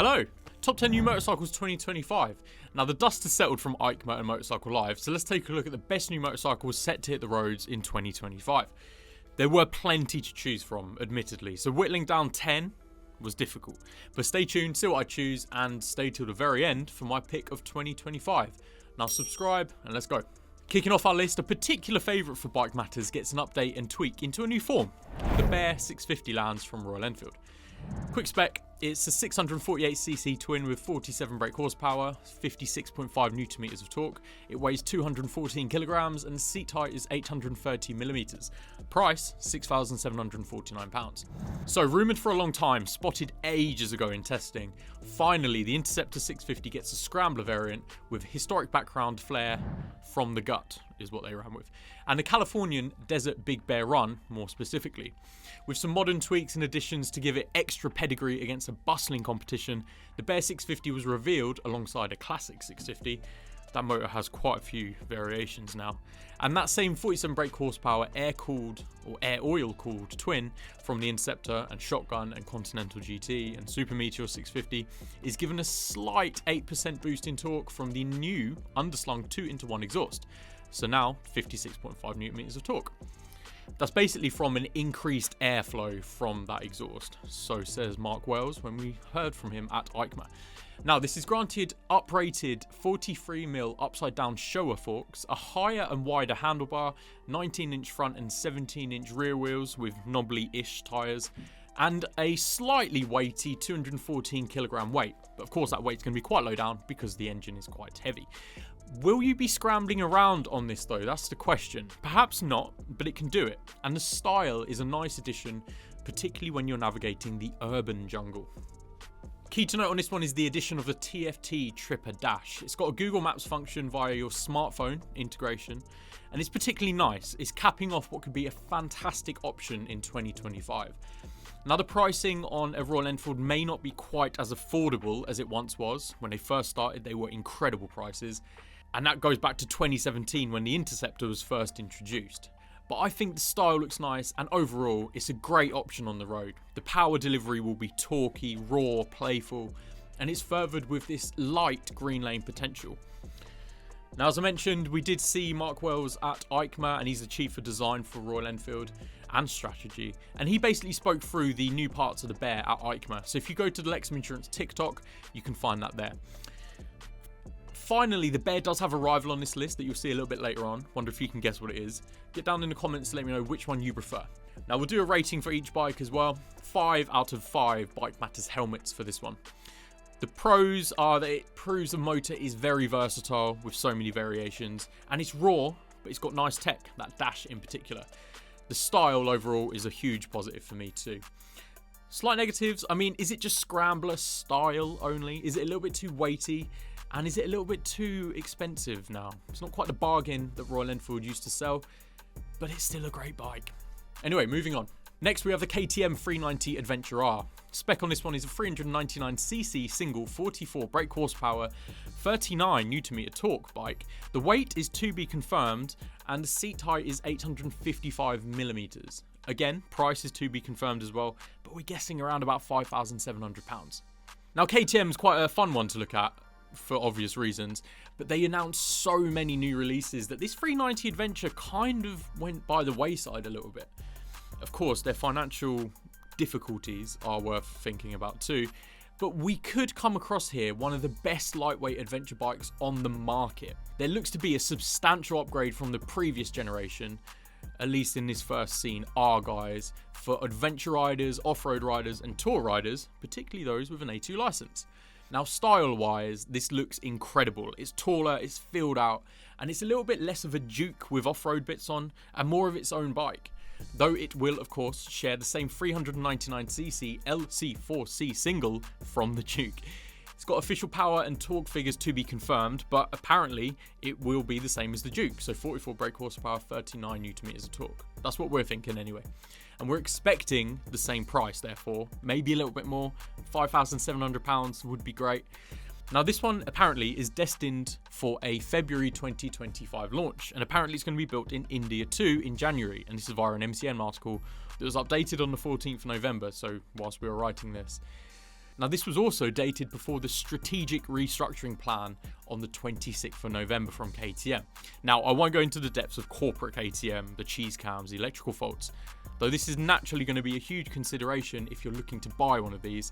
Hello! Top 10 new motorcycles 2025. Now the dust has settled from EICMA and Motorcycle Live, so let's take a look at the best new motorcycles set to hit the roads in 2025. There were plenty to choose from, admittedly, so whittling down 10 was difficult. But stay tuned, see what I choose, and stay till the very end for my pick of 2025. Now subscribe, and let's go. Kicking off our list, a particular favourite for Bike Matters gets an update and tweak into a new form. The Bear 650 lands from Royal Enfield. Quick spec, it's a 648cc twin with 47 brake horsepower, 56.5 Nm of torque. It weighs 214 kilograms and the seat height is 830 millimeters. Price, £6,749. So rumoured for a long time, spotted ages ago in testing. Finally, the Interceptor 650 gets a Scrambler variant with historic background flair from the gut, is what they ran with. And a Californian Desert Big Bear Run, more specifically. With some modern tweaks and additions to give it extra pedigree against a bustling competition, the Bear 650 was revealed alongside a classic 650. That motor has quite a few variations now. And that same 47 brake horsepower air-cooled or air-oil-cooled twin from the Interceptor and Shotgun and Continental GT and Super Meteor 650 is given a slight 8% boost in torque from the new underslung 2-into-1 exhaust. So now 56.5 Nm of torque. That's basically from an increased airflow from that exhaust, so says Mark Wells when we heard from him at EICMA. Now this is granted uprated 43mm upside down Showa forks, a higher and wider handlebar, 19-inch front and 17-inch rear wheels with knobbly-ish tyres, and a slightly weighty 214 kilogram weight. But of course that weight's going to be quite low down because the engine is quite heavy. Will you be scrambling around on this though? That's the question. Perhaps not, but it can do it. And the style is a nice addition, particularly when you're navigating the urban jungle. Key to note on this one is the addition of the TFT Tripper Dash. It's got a Google Maps function via your smartphone integration, and it's particularly nice. It's capping off what could be a fantastic option in 2025. Now the pricing on a Royal Enfield may not be quite as affordable as it once was. When they first started, they were incredible prices. And that goes back to 2017 when the Interceptor was first introduced. But I think the style looks nice and overall it's a great option on the road. The power delivery will be torquey, raw, playful, and it's furthered with this light green lane potential. Now as I mentioned, we did see Mark Wells at EICMA and he's the Chief of Design for Royal Enfield and Strategy. And he basically spoke through the new parts of the Bear at EICMA. So if you go to the Lexham Insurance TikTok, you can find that there. Finally, the Bear does have a rival on this list that you'll see a little bit later on. Wonder if you can guess what it is. Get down in the comments to let me know which one you prefer. Now we'll do a rating for each bike as well. 5 out of 5 Bike Matters helmets for this one. The pros are that it proves the motor is very versatile with so many variations. And it's raw, but it's got nice tech, that dash in particular. The style overall is a huge positive for me too. Slight negatives, I mean, is it just Scrambler style only? Is it a little bit too weighty? And is it a little bit too expensive now? It's not quite the bargain that Royal Enfield used to sell, but it's still a great bike. Anyway, moving on. Next we have the KTM 390 Adventure R. Spec on this one is a 399cc single 44 brake horsepower, 39 Nm torque bike. The weight is to be confirmed and the seat height is 855 millimeters. Again, price is to be confirmed as well, but we're guessing around about £5,700. Now KTM is quite a fun one to look at, for obvious reasons, but they announced so many new releases that this 390 Adventure kind of went by the wayside a little bit. Of course, their financial difficulties are worth thinking about too, but we could come across here one of the best lightweight adventure bikes on the market. There looks to be a substantial upgrade from the previous generation, at least in this first scene, R guys, for adventure riders, off-road riders and tour riders, particularly those with an A2 license. Now style-wise, this looks incredible. It's taller, it's filled out, and it's a little bit less of a Duke with off-road bits on, and more of its own bike. Though it will, of course, share the same 399cc LC4C single from the Duke. It's got official power and torque figures to be confirmed, but apparently it will be the same as the Duke, so 44 brake horsepower, 39 Nm of torque. That's what we're thinking anyway. And we're expecting the same price, therefore, maybe a little bit more. £5,700 would be great. Now this one apparently is destined for a February 2025 launch, and apparently it's going to be built in India too in January, and this is via an MCN article that was updated on the 14th of November, so whilst we were writing this. Now, this was also dated before the strategic restructuring plan on the 26th of November from KTM. Now, I won't go into the depths of corporate KTM, the cheese cams, the electrical faults, though this is naturally going to be a huge consideration if you're looking to buy one of these,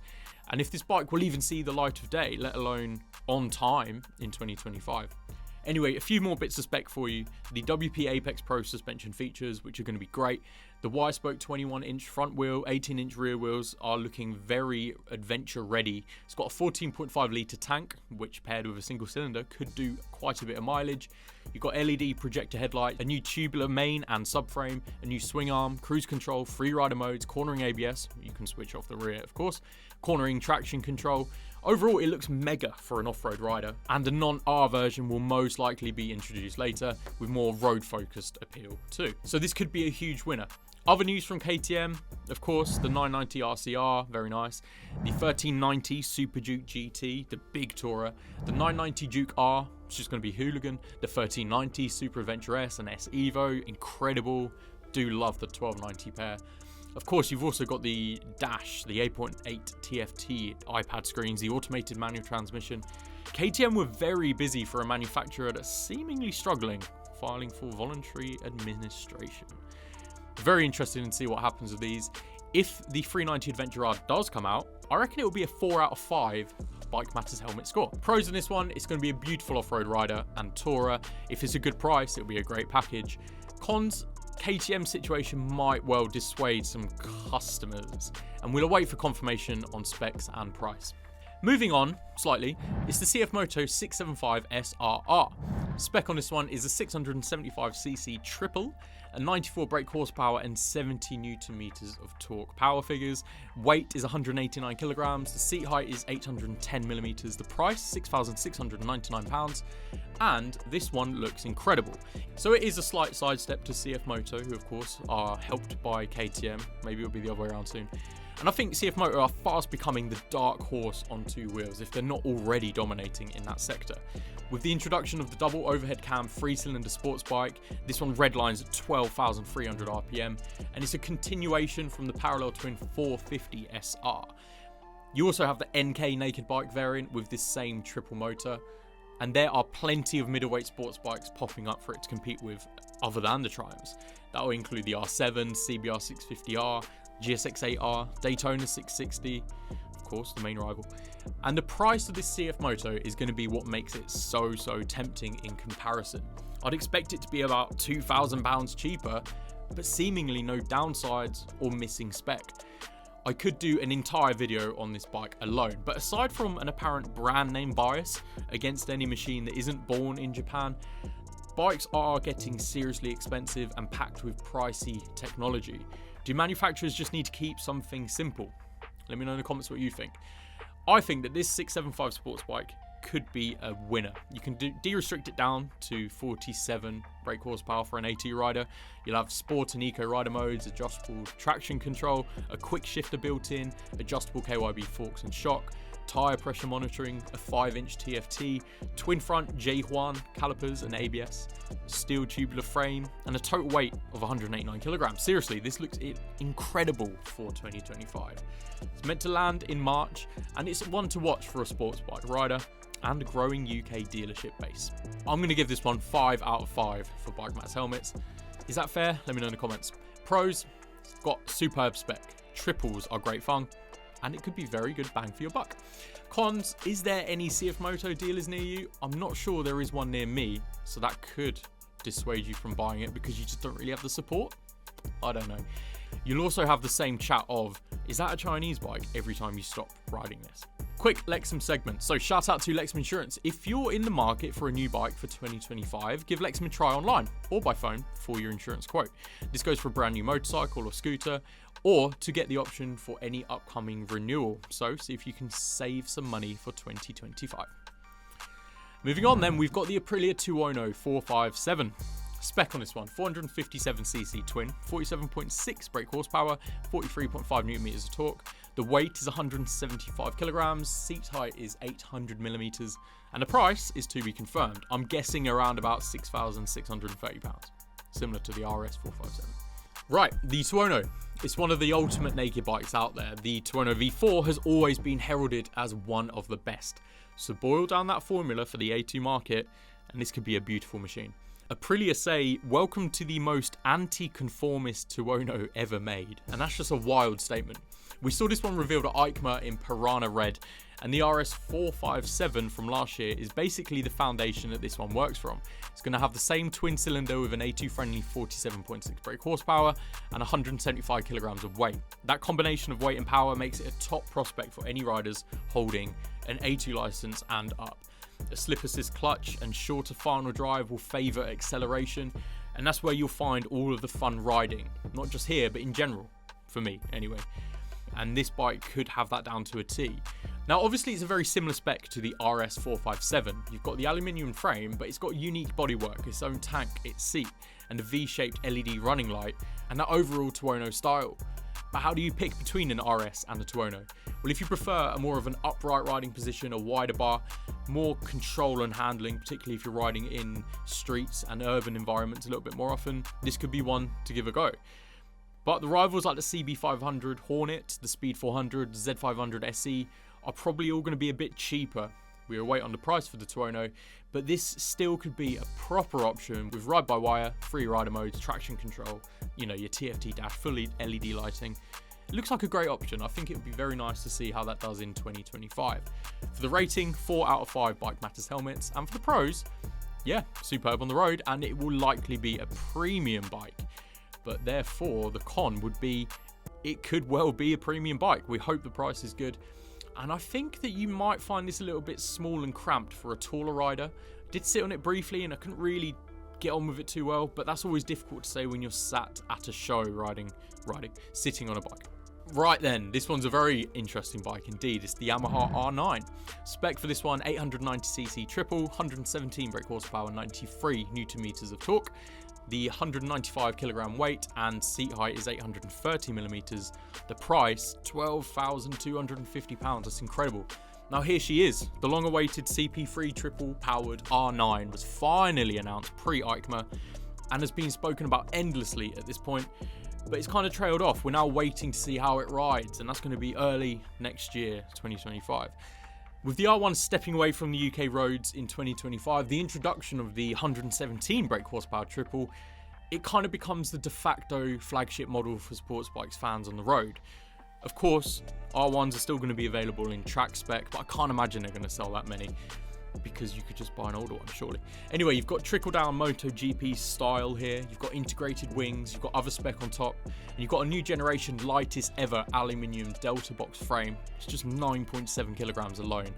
and if this bike will even see the light of day, let alone on time in 2025. Anyway, a few more bits of spec for you. The WP Apex Pro suspension features, which are going to be great. The Y-spoke 21-inch front wheel, 18-inch rear wheels are looking very adventure ready. It's got a 14.5 litre tank, which paired with a single cylinder could do quite a bit of mileage. You've got LED projector headlight, a new tubular main and subframe, a new swing arm, cruise control, free rider modes, cornering ABS, you can switch off the rear of course, cornering traction control. Overall, it looks mega for an off-road rider, and a non-R version will most likely be introduced later with more road-focused appeal too. So this could be a huge winner. Other news from KTM, of course, the 990 RCR, very nice. The 1390 Super Duke GT, the big tourer. The 990 Duke R, it's just going to be hooligan. The 1390 Super Adventure S and S Evo, incredible. Do love the 1290 pair. Of course, you've also got the dash, the 8.8 TFT iPad screens, the automated manual transmission. KTM were very busy for a manufacturer that's seemingly struggling, filing for voluntary administration. Very interested in see what happens with these. If the 390 Adventure R does come out, I reckon it will be a 4 out of 5 Bike Matters helmet score. Pros in this one, it's going to be a beautiful off-road rider and tourer. If it's a good price, it'll be a great package. Cons, KTM situation might well dissuade some customers, and we'll await for confirmation on specs and price. Moving on slightly, it's the CFMoto 675 SRR. Spec on this one is a 675cc triple, a 94 brake horsepower and 70 Newton meters of torque. Power figures, weight is 189 kilograms, the seat height is 810 millimeters, the price £6,699, and this one looks incredible. So it is a slight sidestep to CFMoto, who of course are helped by KTM. Maybe it'll be the other way around soon. And I think CFMoto are fast becoming the dark horse on two wheels, if they're not already dominating in that sector. With the introduction of the double overhead cam 3-cylinder sports bike, this one redlines at 12,300 RPM, and it's a continuation from the parallel twin 450 SR. You also have the NK naked bike variant with this same triple motor, and there are plenty of middleweight sports bikes popping up for it to compete with other than the Triumphs. That will include the R7, CBR 650R, GSX-8R, Daytona 660, of course, the main rival. And the price of this CFMoto is going to be what makes it so tempting in comparison. I'd expect it to be about £2,000 cheaper, but seemingly no downsides or missing spec. I could do an entire video on this bike alone, but aside from an apparent brand name bias against any machine that isn't born in Japan, bikes are getting seriously expensive and packed with pricey technology. Do manufacturers just need to keep something simple? Let me know in the comments what you think. I think that this 675 sports bike could be a winner. You can de-restrict it down to 47 brake horsepower for an AT rider. You'll have sport and eco rider modes, adjustable traction control, a quick shifter built in, adjustable KYB forks and shock, tyre pressure monitoring, a 5-inch TFT, twin front J1 calipers and ABS, steel tubular frame, and a total weight of 189 kilograms. Seriously, this looks incredible for 2025. It's meant to land in March, and it's one to watch for a sports bike rider and a growing UK dealership base. I'm going to give this one 5 out of 5 for Bike Matters helmets. Is that fair? Let me know in the comments. Pros, it's got superb spec. Triples are great fun, and it could be very good bang for your buck. Cons, is there any CFMoto dealers near you? I'm not sure there is one near me, so that could dissuade you from buying it because you just don't really have the support. I don't know. You'll also have the same chat of, is that a Chinese bike every time you stop riding this? Quick Lexham segment. So shout out to Lexham Insurance. If you're in the market for a new bike for 2025, give Lexham a try online or by phone for your insurance quote. This goes for a brand new motorcycle or scooter, or to get the option for any upcoming renewal. So see if you can save some money for 2025. Moving on then, we've got the Aprilia Tuono 457. Spec on this one, 457cc twin, 47.6 brake horsepower, 43.5 Newton meters of torque. The weight is 175 kilograms, seat height is 800 millimeters, and the price is to be confirmed. I'm guessing around about £6,630, similar to the RS 457. Right, the Tuono. It's one of the ultimate naked bikes out there. The Tuono V4 has always been heralded as one of the best. So boil down that formula for the A2 market, and this could be a beautiful machine. Aprilia say, welcome to the most anti-conformist Tuono ever made. And that's just a wild statement. We saw this one revealed at EICMA in Piranha Red, and the RS457 from last year is basically the foundation that this one works from. It's going to have the same twin cylinder with an A2 friendly 47.6 brake horsepower and 175 kilograms of weight. That combination of weight and power makes it a top prospect for any riders holding an A2 license and up. A slip assist clutch and shorter final drive will favour acceleration, and that's where you'll find all of the fun riding, not just here but in general, for me anyway. And this bike could have that down to a T. Now obviously it's a very similar spec to the RS457. You've got the aluminium frame, but it's got unique bodywork, its own tank, its seat, and a V-shaped LED running light, and that overall Tuono style. But how do you pick between an RS and a Tuono? Well, if you prefer a more of an upright riding position, a wider bar, more control and handling, particularly if you're riding in streets and urban environments a little bit more often, this could be one to give a go. But the rivals like the CB500 Hornet, the Speed 400, the Z500 SE are probably all going to be a bit cheaper. We await on the price for the Tuono, but this still could be a proper option with ride-by-wire, free rider modes, traction control, your TFT dash, fully LED lighting. It looks like a great option. I think it would be very nice to see how that does in 2025. For the rating, 4 out of 5 Bike Matters helmets, and for the pros, yeah, superb on the road, and it will likely be a premium bike. But therefore, the con would be it could well be a premium bike. We hope the price is good. And I think that you might find this a little bit small and cramped for a taller rider. I did sit on it briefly and I couldn't really get on with it too well, but that's always difficult to say when you're sat at a show sitting on a bike. Right then, this one's a very interesting bike indeed. It's the Yamaha R9. Spec for this one, 890cc triple, 117 brake horsepower, 93 newton meters of torque. The 195 kilogram weight and seat height is 830 millimeters. The price, £12,250. That's incredible. Now here she is. The long-awaited CP3 triple-powered R9 was finally announced pre-EICMA and has been spoken about endlessly at this point, but it's kind of trailed off. We're now waiting to see how it rides, and that's going to be early next year, 2025. With the R1 stepping away from the UK roads in 2025, the introduction of the 117 brake horsepower triple, it kind of becomes the de facto flagship model for sports bikes fans on the road. Of course, R1s are still going to be available in track spec, but I can't imagine they're going to sell that many, because you could just buy an older one, surely. Anyway, you've got trickle-down MotoGP style here, you've got integrated wings, you've got other spec on top, and you've got a new generation lightest ever aluminium Delta box frame. It's just 9.7 kilograms alone,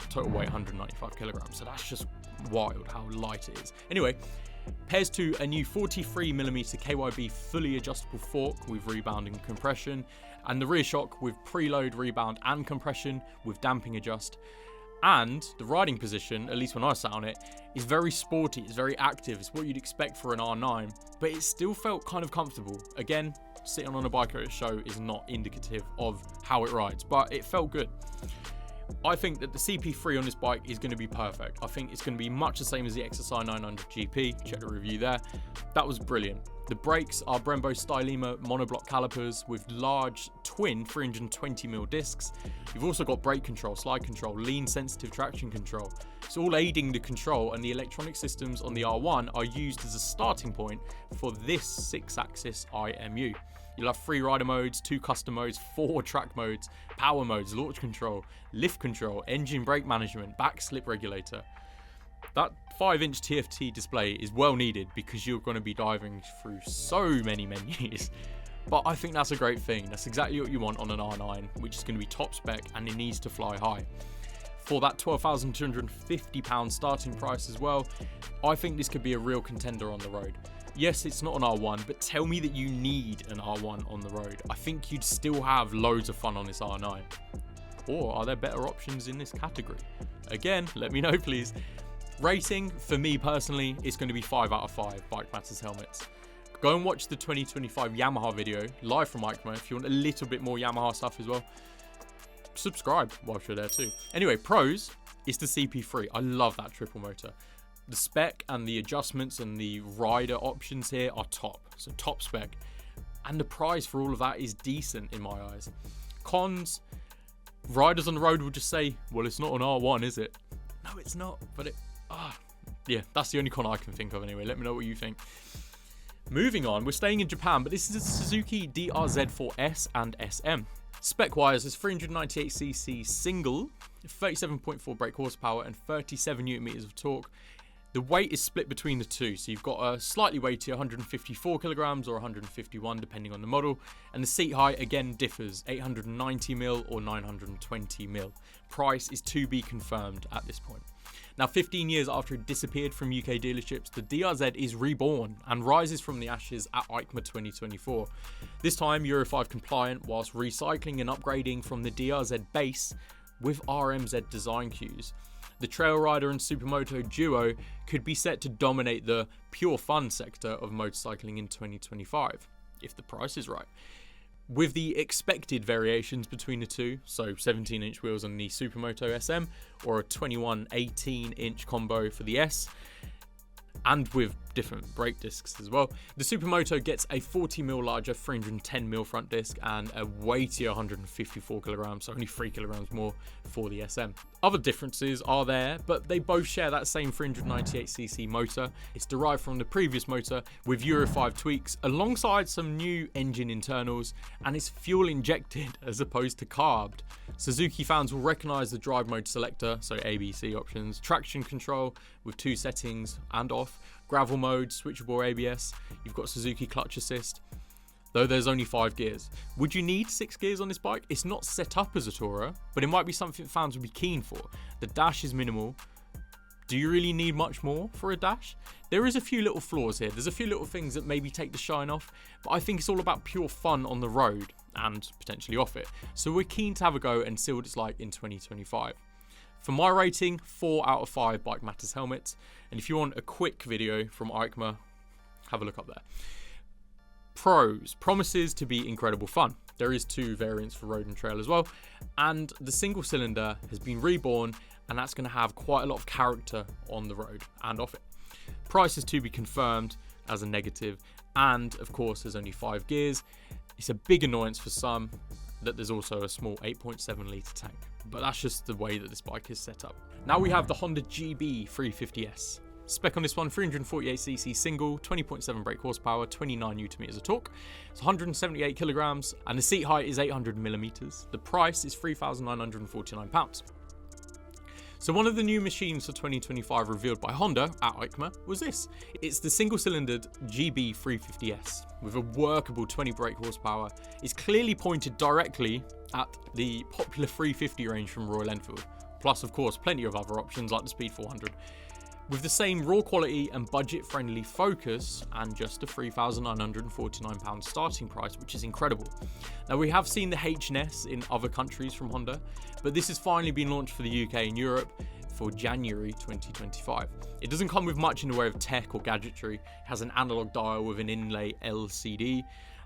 total weight 195 kilograms, so that's just wild how light it is. Anyway, pairs to a new 43mm KYB fully adjustable fork with rebound and compression, and the rear shock with preload, rebound and compression with damping adjust. And the riding position, at least when I sat on it, is very sporty, it's very active, it's what you'd expect for an R9, but it still felt kind of comfortable. Again, sitting on a bike at a show is not indicative of how it rides, but it felt good. I think that the CP3 on this bike is going to be perfect. I think it's going to be much the same as the XSI 900 GP. Check the review there. That was brilliant. The brakes are Brembo Stylema monoblock calipers with large twin 320mm discs. You've also got brake control, slide control, lean sensitive traction control. It's all aiding the control, and the electronic systems on the R1 are used as a starting point for this 6-axis IMU. You'll have 3 rider modes, 2 custom modes, 4 track modes, power modes, launch control, lift control, engine brake management, back slip regulator. That 5-inch TFT display is well needed because you're going to be diving through so many menus. But I think that's a great thing. That's exactly what you want on an R9, which is going to be top spec and it needs to fly high. For that £12,250 starting price as well, I think this could be a real contender on the road. Yes, it's not an R1, but tell me that you need an R1 on the road. I think you'd still have loads of fun on this R9. Or are there better options in this category? Again, let me know please. Rating, for me personally, is going to be 5 out of 5 Bike Matters helmets. Go and watch the 2025 Yamaha video, live from EICMA, if you want a little bit more Yamaha stuff as well. Subscribe whilst you're there too. Anyway, pros is the CP3. I love that triple motor. The spec and the adjustments and the rider options here are top. So top spec. and the price for all of that is decent in my eyes. Cons, riders on the road will just say, well, it's not an R1, is it? No, it's not, but yeah, that's the only con I can think of anyway. Let me know what you think. Moving on, we're staying in Japan, but this is a Suzuki DRZ4S and SM. Spec-wise, it's 398cc single, 37.4 brake horsepower and 37 Nm of torque. The weight is split between the two, so you've got a slightly weightier 154 kilograms or 151 depending on the model, and the seat height again differs, 890mm or 920mm. Price is to be confirmed at this point. Now, 15 years after it disappeared from UK dealerships, the DRZ is reborn and rises from the ashes at EICMA 2024. This time Euro 5 compliant, whilst recycling and upgrading from the DRZ base with RMZ design cues. The Trail Rider and Supermoto duo could be set to dominate the pure fun sector of motorcycling in 2025, if the price is right. With the expected variations between the two, so 17-inch wheels on the Supermoto SM or a 21 18-inch combo for the S, and with different brake discs as well. The Supermoto gets a 40mm larger 310mm front disc and a weightier 154 kilograms, so only 3 kilograms more for the SM. Other differences are there, but they both share that same 398cc motor. It's derived from the previous motor with Euro 5 tweaks alongside some new engine internals, and it's fuel injected as opposed to carbed. Suzuki fans will recognise the drive mode selector, so ABC options, traction control with 2 settings and off, gravel mode, switchable ABS, you've got Suzuki clutch assist, though there's only 5 gears. Would you need 6 gears on this bike? It's not set up as a tourer, but it might be something fans would be keen for. The dash is minimal. Do you really need much more for a dash? There is a few little flaws here. There's a few little things that maybe take the shine off, but I think it's all about pure fun on the road and potentially off it. So we're keen to have a go and see what it's like in 2025. For my rating, 4 out of 5 Bike Matters helmets. And if you want a quick video from EICMA, have a look up there. Pros, promises to be incredible fun. There is 2 variants for road and trail as well. And the single cylinder has been reborn, and that's going to have quite a lot of character on the road and off it. Price is to be confirmed as a negative. And of course, there's only 5 gears. It's a big annoyance for some that there's also a small 8.7 litre tank, but that's just the way that this bike is set up. Now we have the Honda GB 350S. Spec on this one, 348cc single, 20.7 brake horsepower, 29 Nm of torque. It's 178 kilograms, and the seat height is 800mm. The price is £3,949. So one of the new machines for 2025 revealed by Honda at EICMA was this. It's the single-cylindered GB 350S with a workable 20 brake horsepower. It's clearly pointed directly at the popular 350 range from Royal Enfield, plus of course plenty of other options like the Speed 400. With the same raw quality and budget-friendly focus and just a £3,949 starting price, which is incredible. Now we have seen the H&S in other countries from Honda, but this has finally been launched for the UK and Europe for January 2025. It doesn't come with much in the way of tech or gadgetry. It has an analog dial with an inlay LCD,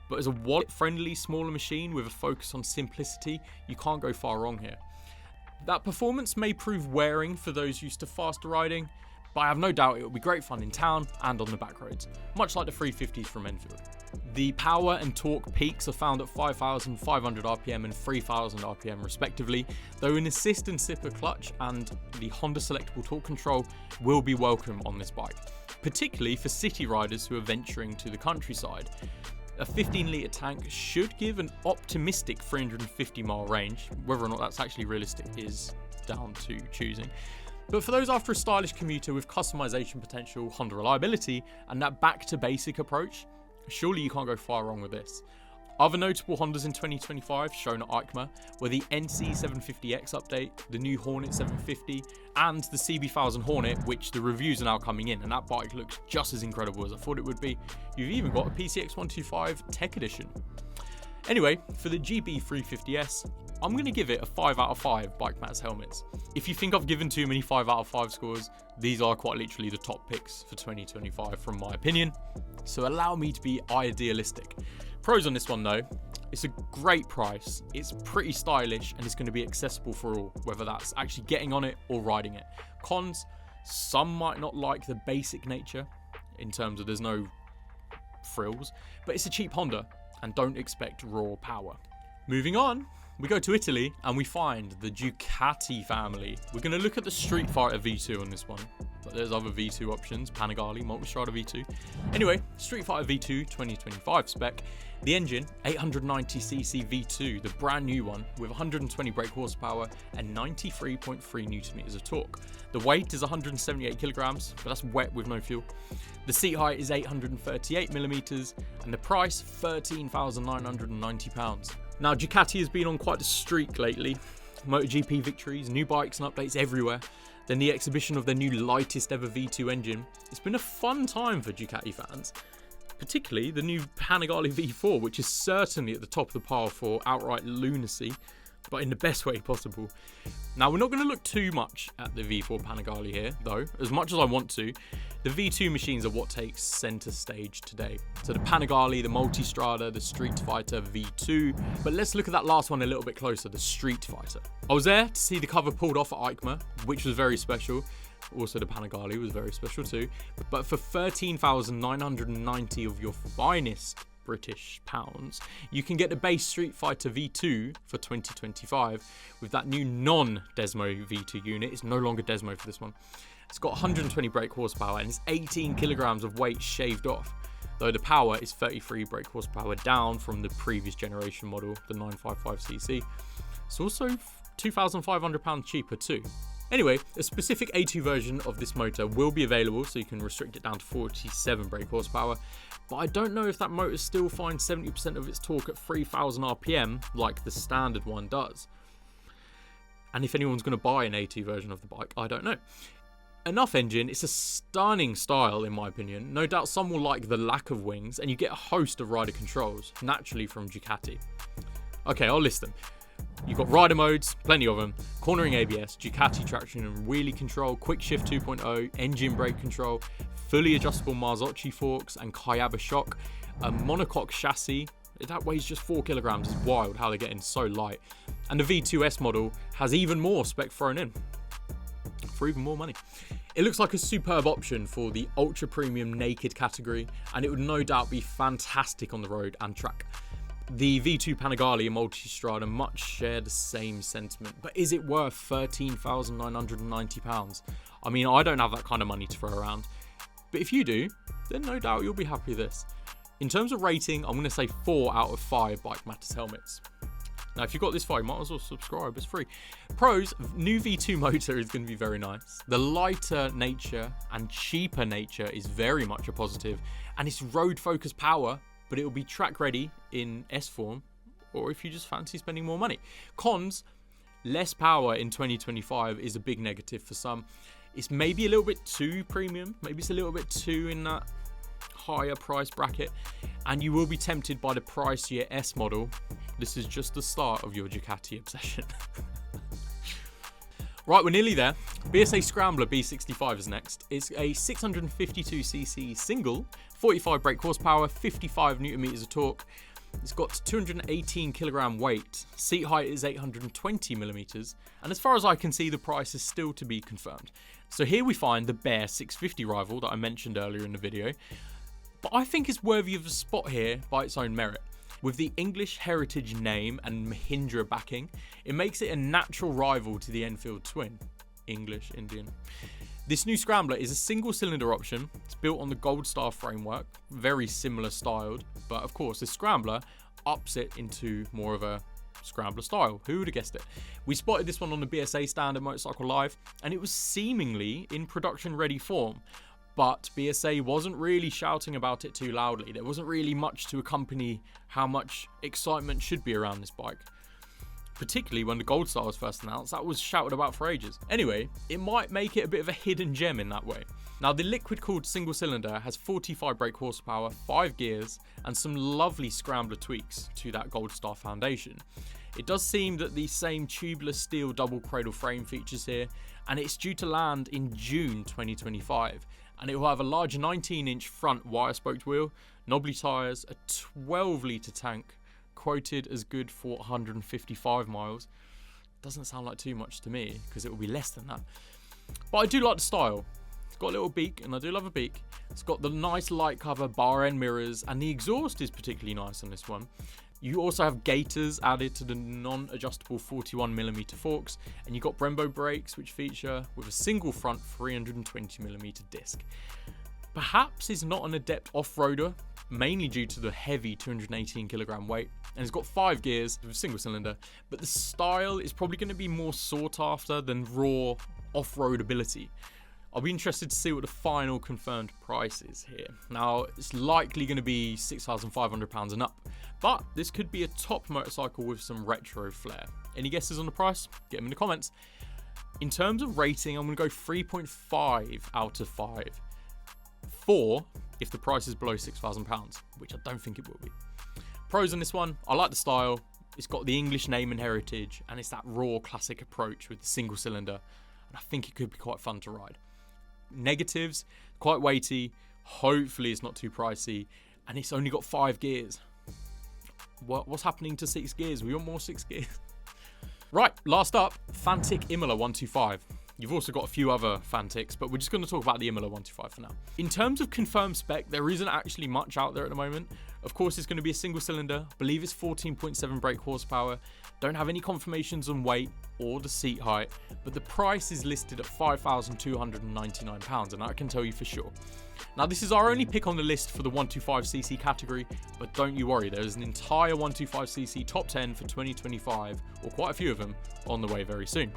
but as a wallet-friendly smaller machine with a focus on simplicity, you can't go far wrong here. That performance may prove wearing for those used to faster riding, but I have no doubt it will be great fun in town and on the back roads, much like the 350s from Enfield. The power and torque peaks are found at 5,500 RPM and 3,000 RPM respectively, though an assist and sipper clutch and the Honda selectable torque control will be welcome on this bike, particularly for city riders who are venturing to the countryside. A 15-litre tank should give an optimistic 350-mile range. Whether or not that's actually realistic is down to choosing. But for those after a stylish commuter with customization potential, Honda reliability, and that back-to-basic approach, surely you can't go far wrong with this. Other notable Hondas in 2025 shown at EICMA were the NC750X update, the new Hornet 750, and the CB1000 Hornet, which the reviews are now coming in, and that bike looks just as incredible as I thought it would be. You've even got a PCX125 Tech Edition. Anyway, for the GB 350S, I'm going to give it a 5 out of 5 Bike Matters helmets. If you think I've given too many 5 out of 5 scores, these are quite literally the top picks for 2025 from my opinion, so allow me to be idealistic. Pros on this one though, it's a great price, it's pretty stylish, and it's going to be accessible for all, whether that's actually getting on it or riding it. Cons, some might not like the basic nature, in terms of there's no frills, but it's a cheap Honda. and don't expect raw power. Moving on, we go to Italy and we find the Ducati family. We're going to look at the Streetfighter V2 on this one, but there's other V2 options, Panigale, Multistrada V2. Anyway, Streetfighter V2 2025 spec. The engine, 890cc V2, the brand new one, with 120 brake horsepower and 93.3 Newton meters of torque. The weight is 178 kilograms, but that's wet with no fuel. The seat height is 838 millimeters, and the price, £13,990. Now, Ducati has been on quite a streak lately. MotoGP victories, new bikes and updates everywhere. Then the exhibition of their new lightest ever V2 engine. It's been a fun time for Ducati fans. Particularly the new Panigale V4, which is certainly at the top of the pile for outright lunacy, but in the best way possible. Now, we're not going to look too much at the V4 Panigale here, though, as much as I want to. The V2 machines are what takes centre stage today. So the Panigale, the Multistrada, the Streetfighter V2. But let's look at that last one a little bit closer, the Streetfighter. I was there to see the cover pulled off at EICMA, which was very special. Also, the Panigale was very special too. But for 13,990 of your finest British pounds, you can get the base Streetfighter V2 for 2025 with that new non-Desmo V2 unit. It's no longer Desmo for this one. It's got 120 brake horsepower and it's 18 kilograms of weight shaved off, though the power is 33 brake horsepower down from the previous generation model, the 955cc. It's also £2,500 cheaper too. Anyway, a specific A2 version of this motor will be available, so you can restrict it down to 47 brake horsepower, but I don't know if that motor still finds 70% of its torque at 3,000 RPM like the standard one does. And if anyone's going to buy an A2 version of the bike, I don't know. Enough engine, it's a stunning style in my opinion. No doubt some will like the lack of wings, and you get a host of rider controls, naturally from Ducati. Okay, I'll list them. You've got rider modes, plenty of them, cornering ABS, Ducati traction and wheelie control, quick shift 2.0, engine brake control, fully adjustable Marzocchi forks and Kayaba shock, a monocoque chassis, that weighs just 4 kilograms, it's wild how they're getting so light. And the V2S model has even more spec thrown in, for even more money. It looks like a superb option for the ultra premium naked category, and it would no doubt be fantastic on the road and track. The V2 Panigale and Multistrada much share the same sentiment, but is it worth £13,990? I mean, I don't have that kind of money to throw around, but if you do, then no doubt you'll be happy with this. In terms of rating, I'm going to say 4 out of 5 Bike Matters helmets. Now, if you've got this far, you might as well subscribe, it's free. Pros, new V2 motor is going to be very nice. The lighter nature and cheaper nature is very much a positive, and its road-focused power, but it will be track ready in S form, or if you just fancy spending more money. Cons, less power in 2025 is a big negative for some. It's maybe a little bit too premium, maybe it's a little bit too in that higher price bracket, and you will be tempted by the pricier S model. This is just the start of your Ducati obsession. Right, we're nearly there. BSA Scrambler B65 is next. It's a 652cc single, 45 brake horsepower, 55 Newton meters of torque. It's got 218 kilogram weight. Seat height is 820 millimeters. And as far as I can see, the price is still to be confirmed. So here we find the Bear 650 rival that I mentioned earlier in the video. But I think it's worthy of a spot here by its own merit. With the English heritage name and Mahindra backing, it makes it a natural rival to the Enfield Twin. English, Indian. This new Scrambler is a single cylinder option. It's built on the Gold Star framework, very similar styled, but of course this Scrambler ups it into more of a Scrambler style. Who would have guessed it? We spotted this one on the BSA stand at Motorcycle Live, and it was seemingly in production ready form. But BSA wasn't really shouting about it too loudly. There wasn't really much to accompany how much excitement should be around this bike. Particularly when the Gold Star was first announced, that was shouted about for ages. Anyway, it might make it a bit of a hidden gem in that way. Now, the liquid-cooled single cylinder has 45 brake horsepower, 5 gears, and some lovely Scrambler tweaks to that Gold Star foundation. It does seem that the same tubeless steel double cradle frame features here, and it's due to land in June 2025. And it will have a large 19-inch front wire-spoked wheel, knobbly tyres, a 12-litre tank, quoted as good for 155 miles. Doesn't sound like too much to me, because it will be less than that. But I do like the style. got a little beak, and I do love a beak. It's got the nice light cover bar end mirrors, and the exhaust is particularly nice on this one. You also have gaiters added to the non-adjustable 41mm forks, and you've got Brembo brakes, which feature with a single front 320mm disc. Perhaps it's not an adept off-roader, mainly due to the heavy 218kg weight, and it's got 5 gears with a single cylinder, but the style is probably going to be more sought after than raw off-road ability. I'll be interested to see what the final confirmed price is here. Now, it's likely going to be £6,500 and up, but this could be a top motorcycle with some retro flair. Any guesses on the price? Get them in the comments. In terms of rating, I'm going to go 3.5 out of 5. 4 if the price is below £6,000, which I don't think it will be. Pros on this one, I like the style. It's got the English name and heritage, and it's that raw classic approach with the single cylinder, and I think it could be quite fun to ride. Negatives, quite weighty, hopefully it's not too pricey, and it's only got 5 gears. What's happening to 6 gears? We want more 6 gears. Right, last up, Fantic Imola 125. You've also got a few other Fantics, but we're just going to talk about the Imola 125 for now. In terms of confirmed spec, there isn't actually much out there at the moment. Of course, it's going to be a single cylinder. I believe it's 14.7 brake horsepower. Don't have any confirmations on weight or the seat height, but the price is listed at £5,299, and I can tell you for sure. Now, this is our only pick on the list for the 125cc category, but don't you worry, there's an entire 125cc top 10 for 2025, or quite a few of them, on the way very soon.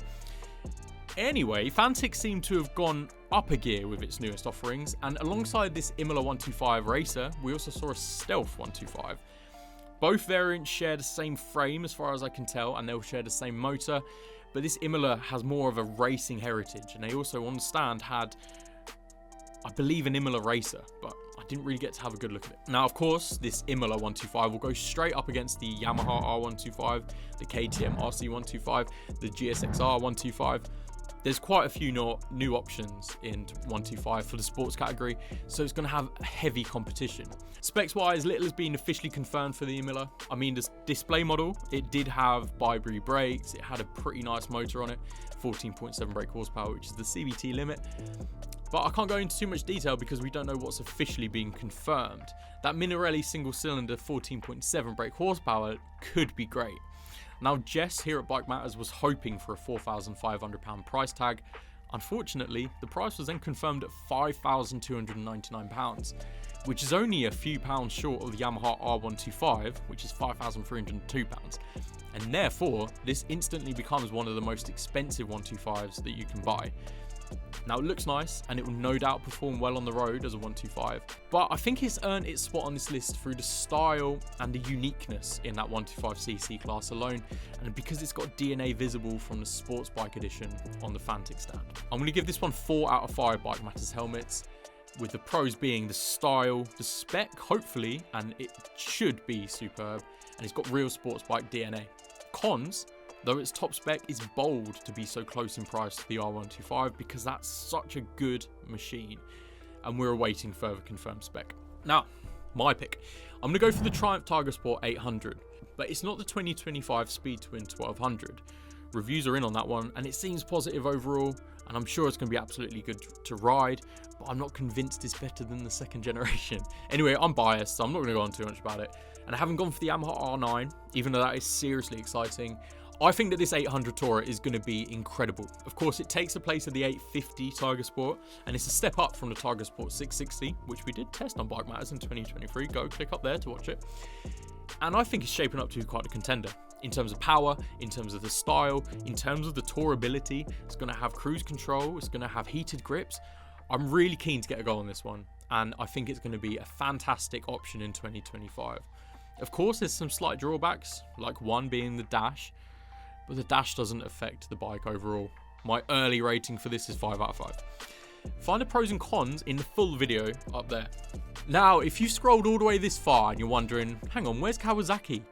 Anyway, Fantic seem to have gone up a gear with its newest offerings, and alongside this Imola 125 racer, we also saw a Stealth 125. Both variants share the same frame as far as I can tell, and they'll share the same motor, but this Imola has more of a racing heritage, and they also on the stand had, I believe, an Imola racer, but I didn't really get to have a good look at it. Now, of course, this Imola 125 will go straight up against the Yamaha R125, the KTM RC125, the GSXR 125. There's quite a few new options in 125 for the sports category, so it's going to have heavy competition. Specs wise, little has been officially confirmed for the Imola. I mean, this display model, it did have bi-bree brakes, it had a pretty nice motor on it, 14.7 brake horsepower, which is the CVT limit. But I can't go into too much detail because we don't know what's officially being confirmed. That Minarelli single cylinder 14.7 brake horsepower could be great. Now, Jess here at Bike Matters was hoping for a £4,500 price tag. Unfortunately, the price was then confirmed at £5,299, which is only a few pounds short of the Yamaha R125, which is £5,302. And therefore, this instantly becomes one of the most expensive 125s that you can buy. Now, it looks nice, and it will no doubt perform well on the road as a 125, but I think it's earned its spot on this list through the style and the uniqueness in that 125cc class alone, and because it's got DNA visible from the sports bike edition on the Fantic stand. I'm going to give this one 4 out of 5 Bike Matters helmets, with the pros being the style, the spec, hopefully, and it should be superb, and it's got real sports bike DNA. Cons, though its top spec is bold to be so close in price to the R125 because that's such a good machine, and we're awaiting further confirmed spec. Now, my pick. I'm going to go for the Triumph Tiger Sport 800, but it's not the 2025 Speed Twin 1200. Reviews are in on that one, and it seems positive overall, and I'm sure it's going to be absolutely good to ride, but I'm not convinced it's better than the second generation. Anyway, I'm biased, so I'm not going to go on too much about it, and I haven't gone for the Yamaha R9, even though that is seriously exciting. I think that this 800 Tourer is going to be incredible. Of course, it takes the place of the 850 Tiger Sport, and it's a step up from the Tiger Sport 660, which we did test on Bike Matters in 2023. Go click up there to watch it. And I think it's shaping up to be quite a contender. In terms of power, in terms of the style, in terms of the tourability, it's going to have cruise control, it's going to have heated grips. I'm really keen to get a go on this one, and I think it's going to be a fantastic option in 2025. Of course, there's some slight drawbacks, like one being the dash, but the dash doesn't affect the bike overall. My early rating for this is 5 out of 5. Find the pros and cons in the full video up there. Now, if you've scrolled all the way this far and you're wondering, hang on, where's Kawasaki?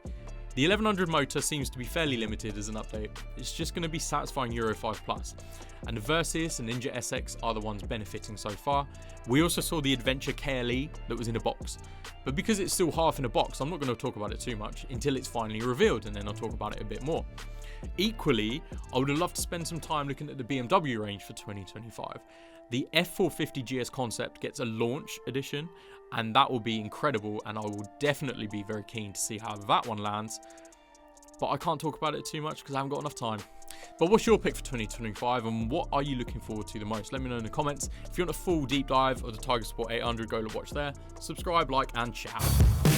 The 1100 motor seems to be fairly limited as an update. It's just going to be satisfying Euro 5+. And the Versys and Ninja SX are the ones benefiting so far. We also saw the Adventure KLE that was in a box. But because it's still half in a box, I'm not going to talk about it too much until it's finally revealed, and then I'll talk about it a bit more. Equally, I would have loved to spend some time looking at the BMW range for 2025. The F450 GS Concept gets a launch edition, and that will be incredible, and I will definitely be very keen to see how that one lands. But I can't talk about it too much because I haven't got enough time. But what's your pick for 2025, and what are you looking forward to the most? Let me know in the comments. If you want a full deep dive of the Tiger Sport 800, go to watch there. Subscribe, like, and ciao.